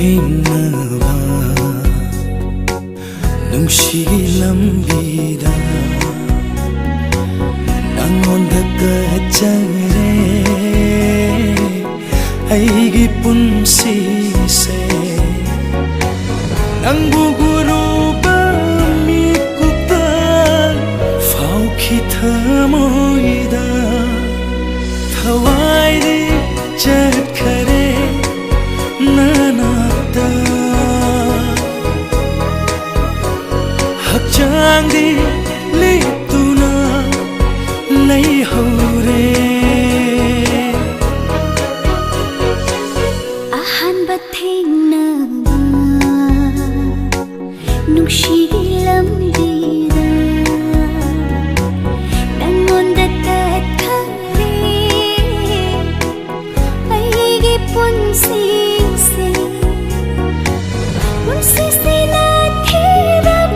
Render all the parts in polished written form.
ꯊꯦꯡꯅꯕ Nungshi lambida Nangonda kachare Aigi punsi se Nangbu guru bamikuta Fauki thamoida Thawaidi chhatkhare nanata Hakchang di lituna lay hore Ahan ba thengna Nungshi lambida Nangonda chhatkhare Aigi punsi se Punsi se na thirap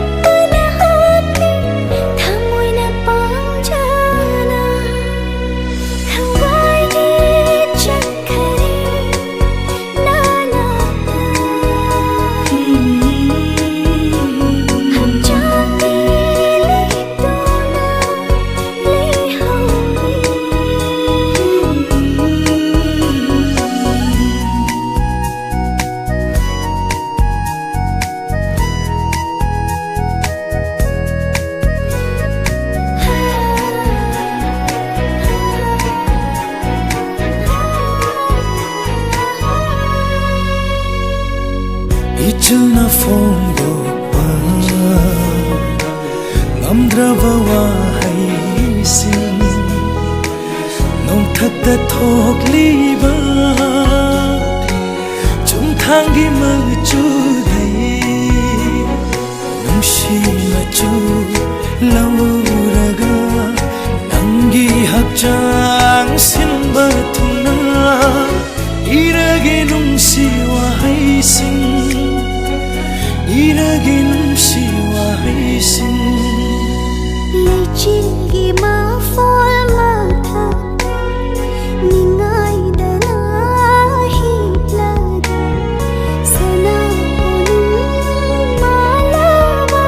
Ichilna fondo pa Ngamdrava wahai sin Nong thakta thok liba Chung thangi machu dai Nungshi machu louraga Nanggi hakchang simba thuna Irage nungshi wahai sin Irage nungshi wahai sin Lechingi ma fol ma tha Ningai dana hitlada Sana konung malaba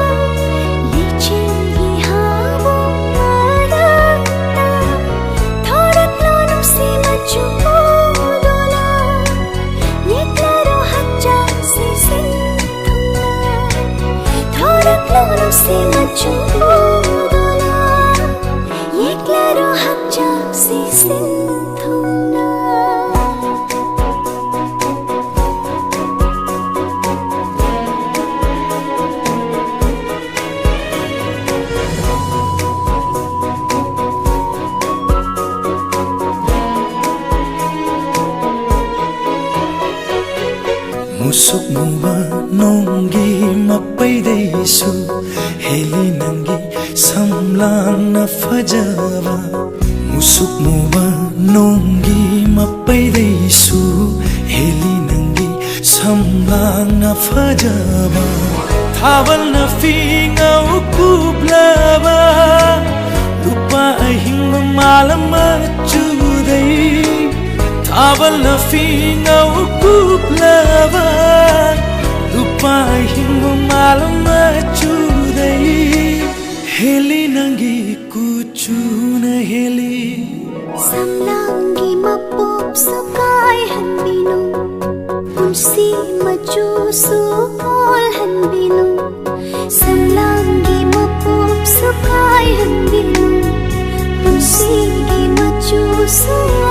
Lechingi hawo marata Thraklo nungshi machu Oduna Yeklaro hacha si sin Thraklo nungshi machu Oduna Yeklaro hacha si sin thuna Musuk muba nonggi mapai deisu Helli nanggi samlangna Fajaba Musuk muba nonggi mapai deisu Helli nanggi samlangna Fajaba Thavalna fingau kuplaba Lupa ahing malama chudai Thavalna fingau kuplaba Lupa ahing malama chudai Helli nanggi kuchuna Helli Samlangi mapop sukai hanbinu Punsi machu sukol hanbinu Samlangi mapop sukai hanbinu Punsi machu sukol